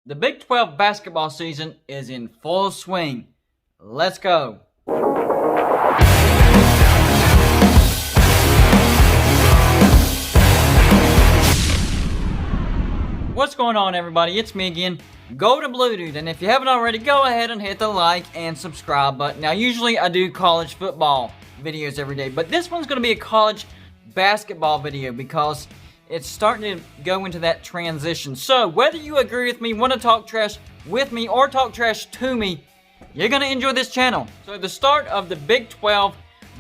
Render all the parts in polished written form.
The Big 12 basketball season is in full swing. Let's go. What's going on, everybody? It's me again, Golden Blue Dude, and if you haven't already, go ahead and hit the like and subscribe button. Now, usually I do college football videos every day, but this one's going to be a college basketball video because it's starting to go into that transition. So, whether you agree with me, want to talk trash with me, or talk trash to me, you're going to enjoy this channel. So, the start of the Big 12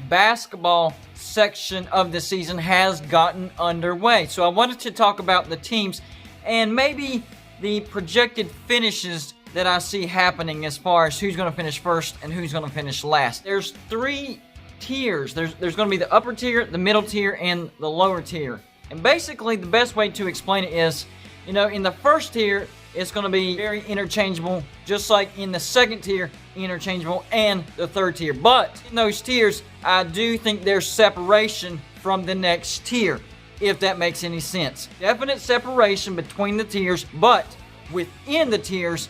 basketball section of the season has gotten underway. So, I wanted to talk about the teams and maybe the projected finishes that I see happening as far as who's going to finish first and who's going to finish last. There's three tiers. There's going to be the upper tier, the middle tier, and the lower tier. And basically, the best way to explain it is, in the first tier, it's going to be very interchangeable, just like in the second tier, interchangeable, and the third tier. But in those tiers, I do think there's separation from the next tier, if that makes any sense. Definite separation between the tiers, but within the tiers,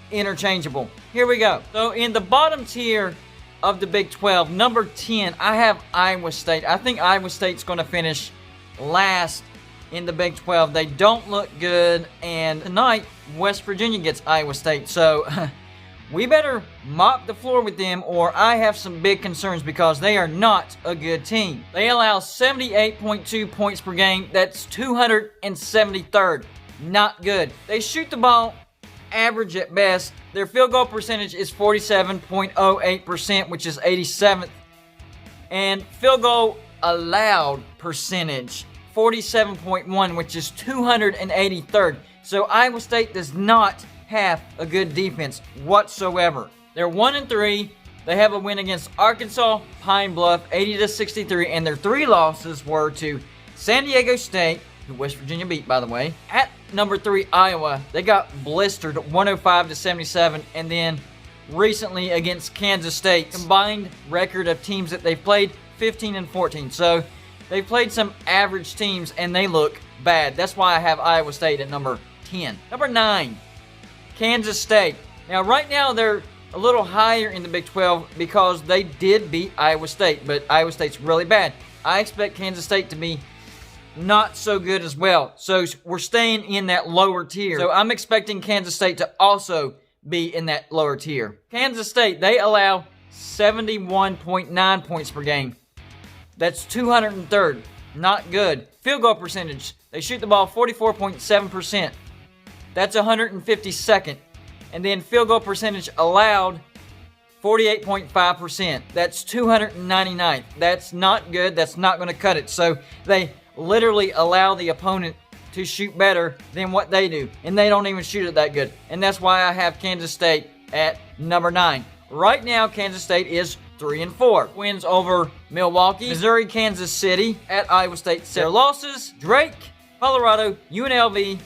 interchangeable. Here we go. So in the bottom tier of the Big 12, number 10, I have Iowa State. I think Iowa State's going to finish last in the Big 12. They don't look good, and tonight West Virginia gets Iowa State, so we better mop the floor with them, or I have some big concerns because they are not a good team. They allow 78.2 points per game. That's 273rd. Not good. They shoot the ball average at best. Their field goal percentage is 47.08%, which is 87th, and field goal allowed percentage 47.1, which is 283rd. So Iowa State does not have a good defense whatsoever. They're 1-3. They have a win against Arkansas, Pine Bluff, 80-63, and their three losses were to San Diego State, who West Virginia beat, by the way. At number 3, Iowa, they got blistered 105-77, and then recently against Kansas State. Combined record of teams that they've played, 15-14. So they've played some average teams, and they look bad. That's why I have Iowa State at number 10. Number 9, Kansas State. Now, right now, they're a little higher in the Big 12 because they did beat Iowa State, but Iowa State's really bad. I expect Kansas State to be not so good as well. So we're staying in that lower tier. So I'm expecting Kansas State to also be in that lower tier. Kansas State, they allow 71.9 points per game. That's 203rd. Not good. Field goal percentage, they shoot the ball 44.7%. That's 152nd. And then field goal percentage allowed, 48.5%. That's 299th. That's not good. That's not going to cut it. So they literally allow the opponent to shoot better than what they do. And they don't even shoot it that good. And that's why I have Kansas State at number 9. Right now, Kansas State is 3-4. Wins over Milwaukee, Missouri, Kansas City, at Iowa State. Their losses, Drake, Colorado, UNLV,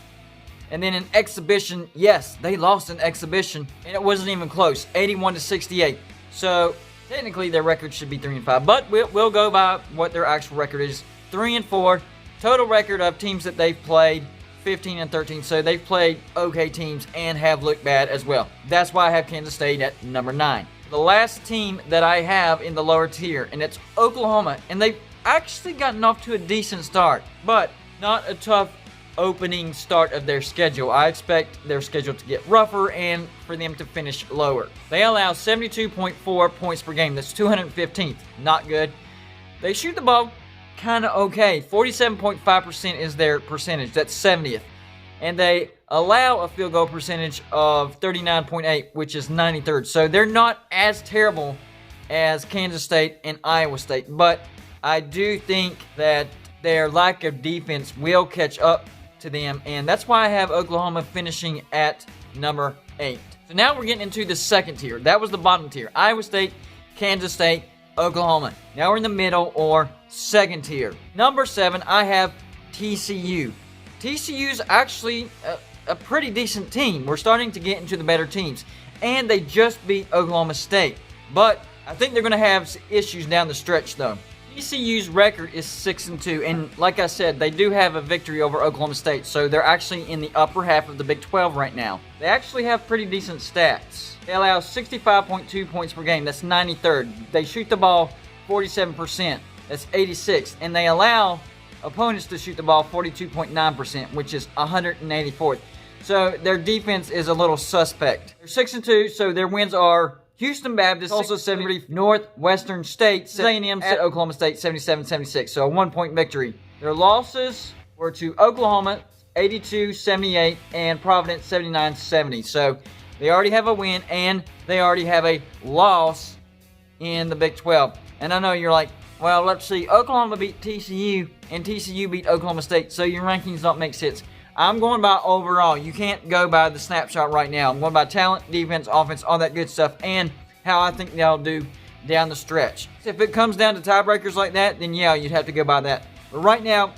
and then an exhibition. Yes, they lost an exhibition, and it wasn't even close, 81-68. So technically their record should be 3-5, but we'll go by what their actual record is. 3-4. Total record of teams that they've played, 15-13. So they've played okay teams and have looked bad as well. That's why I have Kansas State at number 9. The last team that I have in the lower tier, and it's Oklahoma, and they've actually gotten off to a decent start, but not a tough opening start of their schedule. I expect their schedule to get rougher and for them to finish lower. They allow 72.4 points per game. That's 215th. Not good. They shoot the ball kind of okay. 47.5% is their percentage. That's 70th. And they allow a field goal percentage of 39.8, which is 93rd. So they're not as terrible as Kansas State and Iowa State. But I do think that their lack of defense will catch up to them. And that's why I have Oklahoma finishing at number 8. So now we're getting into the second tier. That was the bottom tier. Iowa State, Kansas State, Oklahoma. Now we're in the middle or second tier. Number 7, I have TCU. TCU's actually a pretty decent team. We're starting to get into the better teams. And they just beat Oklahoma State. But I think they're going to have issues down the stretch, though. TCU's record is 6-2, and like I said, they do have a victory over Oklahoma State, so they're actually in the upper half of the Big 12 right now. They actually have pretty decent stats. They allow 65.2 points per game. That's 93rd. They shoot the ball 47%. That's 86th. And they allow opponents to shoot the ball 42.9%, which is 184th. So their defense is a little suspect. They're 6-2, so their wins are Houston Baptist, also 70, Northwestern State, A&M at Oklahoma State, 77-76. So a 1-point victory. Their losses were to Oklahoma, 82-78, and Providence, 79-70. So they already have a win, and they already have a loss in the Big 12. And I know you're like, well, let's see. Oklahoma beat TCU, and TCU beat Oklahoma State, so your rankings don't make sense. I'm going by overall. You can't go by the snapshot right now. I'm going by talent, defense, offense, all that good stuff, and how I think they'll do down the stretch. If it comes down to tiebreakers like that, then yeah, you'd have to go by that. But right now,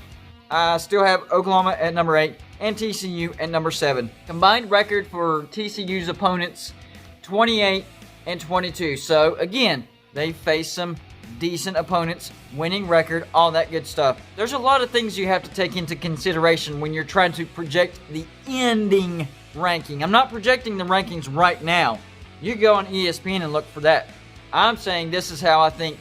I still have Oklahoma at number 8 and TCU at number 7. Combined record for TCU's opponents, 28-22. So again, they face some decent opponents, winning record, all that good stuff. There's a lot of things you have to take into consideration when you're trying to project the ending ranking. I'm not projecting the rankings right now. You go on ESPN and look for that. I'm saying this is how I think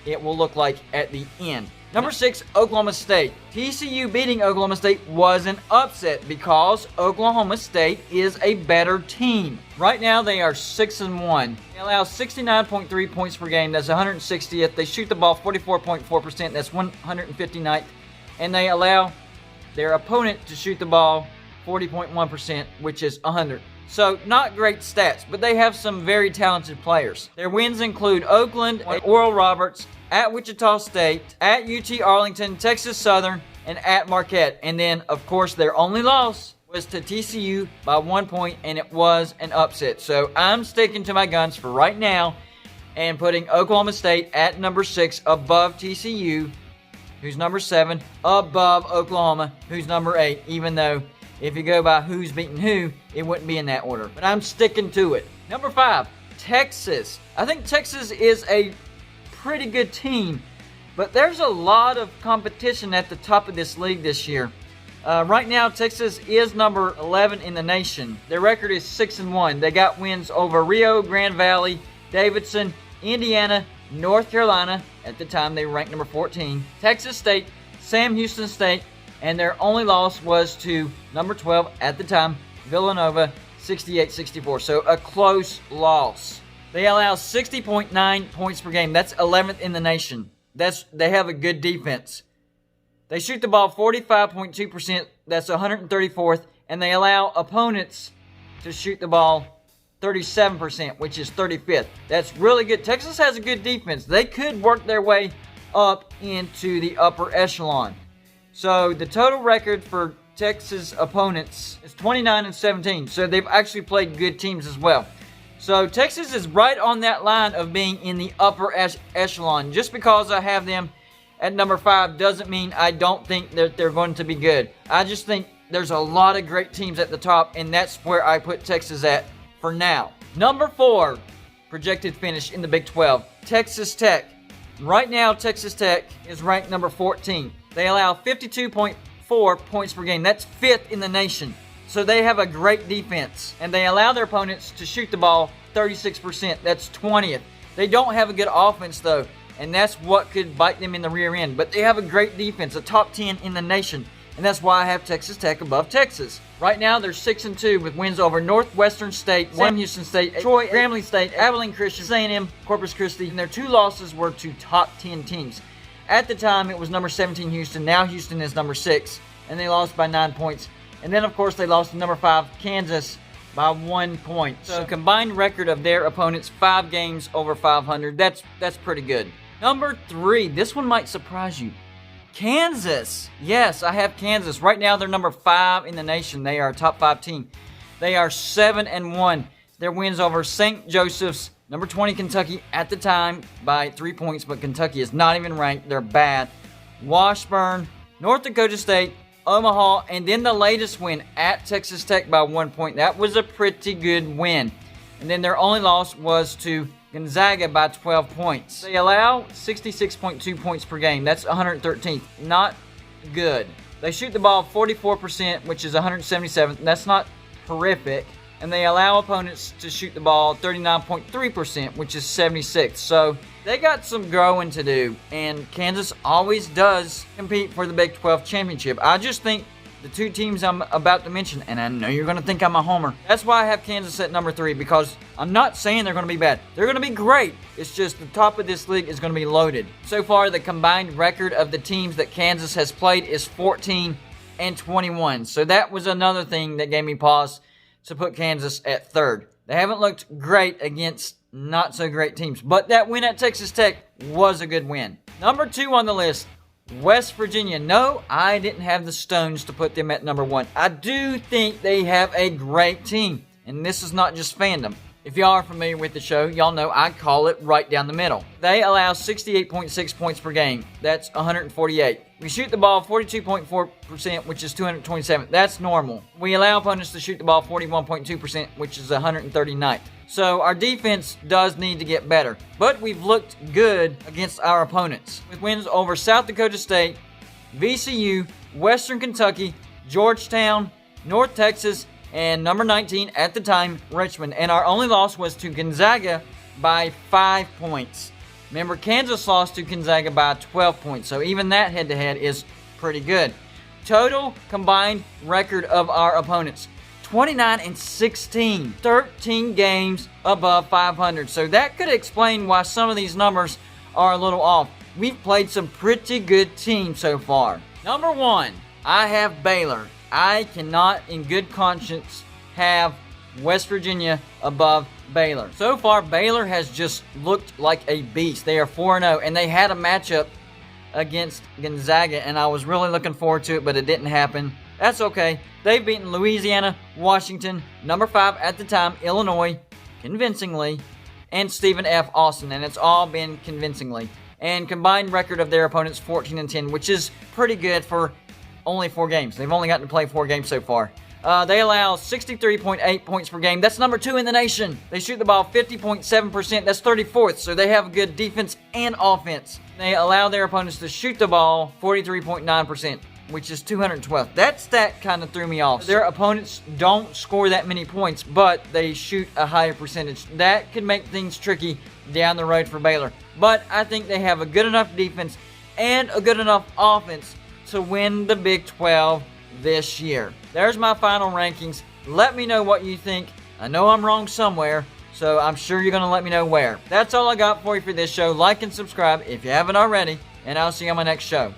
it will look like at the end. Number 6, Oklahoma State. TCU beating Oklahoma State was an upset because Oklahoma State is a better team. Right now, they are 6-1. They allow 69.3 points per game. That's 160th. They shoot the ball 44.4%. That's 159th. And they allow their opponent to shoot the ball 40.1%, which is 100. So, not great stats, but they have some very talented players. Their wins include Oakland, at Oral Roberts, at Wichita State, at UT Arlington, Texas Southern, and at Marquette. And then, of course, their only loss was to TCU by 1 point, and it was an upset. So, I'm sticking to my guns for right now and putting Oklahoma State at number 6 above TCU, who's number 7, above Oklahoma, who's number 8, even though if you go by who's beating who, it wouldn't be in that order. But I'm sticking to it. Number 5, Texas. I think Texas is a pretty good team, but there's a lot of competition at the top of this league this year. Right now, Texas is number 11 in the nation. Their record is 6-1. They got wins over Rio Grande Valley, Davidson, Indiana, North Carolina. At the time, they were ranked number 14. Texas State, Sam Houston State, and their only loss was to number 12 at the time, Villanova, 68-64. So a close loss. They allow 60.9 points per game. That's 11th in the nation. They have a good defense. They shoot the ball 45.2%. That's 134th. And they allow opponents to shoot the ball 37%, which is 35th. That's really good. Texas has a good defense. They could work their way up into the upper echelon. So the total record for Texas opponents is 29-17. So they've actually played good teams as well. So Texas is right on that line of being in the upper echelon. Just because I have them at number 5 doesn't mean I don't think that they're going to be good. I just think there's a lot of great teams at the top, and that's where I put Texas at for now. Number 4, projected finish in the Big 12, Texas Tech. Right now, Texas Tech is ranked number 14. They allow 52.4 points per game. That's 5th in the nation. So they have a great defense. And they allow their opponents to shoot the ball 36%. That's 20th. They don't have a good offense, though. And that's what could bite them in the rear end. But they have a great defense, a top 10 in the nation. And that's why I have Texas Tech above Texas. Right now, they're 6-2 with wins over Northwestern State, Sam Houston State, Troy, Grambling State, Abilene Christian, A&M, Corpus Christi. And their 2 losses were to top 10 teams. At the time, it was number 17 Houston. Now Houston is number 6, and they lost by 9 points. And then, of course, they lost to number 5 Kansas by 1 point. So combined record of their opponents, 5 games over 500. That's pretty good. Number 3, this one might surprise you. Kansas. Yes, I have Kansas. Right now, they're number 5 in the nation. They are a top 5 team. They are 7-1. Their wins over St. Joseph's, number 20 Kentucky at the time by 3 points, but Kentucky is not even ranked. They're bad. Washburn, North Dakota State, Omaha, and then the latest win at Texas Tech by 1 point. That was a pretty good win. And then their only loss was to Gonzaga by 12 points. They allow 66.2 points per game. That's 113th. Not good. They shoot the ball 44%, which is 177th. That's not horrific. And they allow opponents to shoot the ball 39.3%, which is 76th. So they got some growing to do. And Kansas always does compete for the Big 12 championship. I just think the two teams I'm about to mention, and I know you're going to think I'm a homer. That's why I have Kansas at number 3, because I'm not saying they're going to be bad. They're going to be great. It's just the top of this league is going to be loaded. So far, the combined record of the teams that Kansas has played is 14-21. So that was another thing that gave me pause to put Kansas at 3rd. They haven't looked great against not so great teams, but that win at Texas Tech was a good win. Number 2 on the list, West Virginia. No, I didn't have the stones to put them at number 1. I do think they have a great team, and this is not just fandom. If y'all are familiar with the show, y'all know I call it right down the middle. They allow 68.6 points per game. That's 148. We shoot the ball 42.4%, which is 227. That's normal. We allow opponents to shoot the ball 41.2%, which is 139. So our defense does need to get better. But we've looked good against our opponents, with wins over South Dakota State, VCU, Western Kentucky, Georgetown, North Texas, and number 19 at the time, Richmond. And our only loss was to Gonzaga by 5 points. Remember, Kansas lost to Gonzaga by 12 points, so even that head-to-head is pretty good. Total combined record of our opponents, 29-16, 13 games above 500. So that could explain why some of these numbers are a little off. We've played some pretty good teams so far. Number 1, I have Baylor. I cannot, in good conscience, have West Virginia above Baylor. So far, Baylor has just looked like a beast. They are 4-0, and they had a matchup against Gonzaga, and I was really looking forward to it, but it didn't happen. That's okay. They've beaten Louisiana, Washington, number 5 at the time, Illinois, convincingly, and Stephen F. Austin, and it's all been convincingly. And combined record of their opponents, 14-10, which is pretty good for only 4 games. They've only gotten to play 4 games so far. They allow 63.8 points per game. That's number 2 in the nation. They shoot the ball 50.7%. That's 34th. So they have good defense and offense. They allow their opponents to shoot the ball 43.9%, which is 212th. That stat kind of threw me off. Their opponents don't score that many points, but they shoot a higher percentage. That could make things tricky down the road for Baylor. But I think they have a good enough defense and a good enough offense to win the Big 12 this year. There's my final rankings. Let me know what you think. I know I'm wrong somewhere, so I'm sure you're going to let me know where. That's all I got for you for this show. Like and subscribe if you haven't already, and I'll see you on my next show.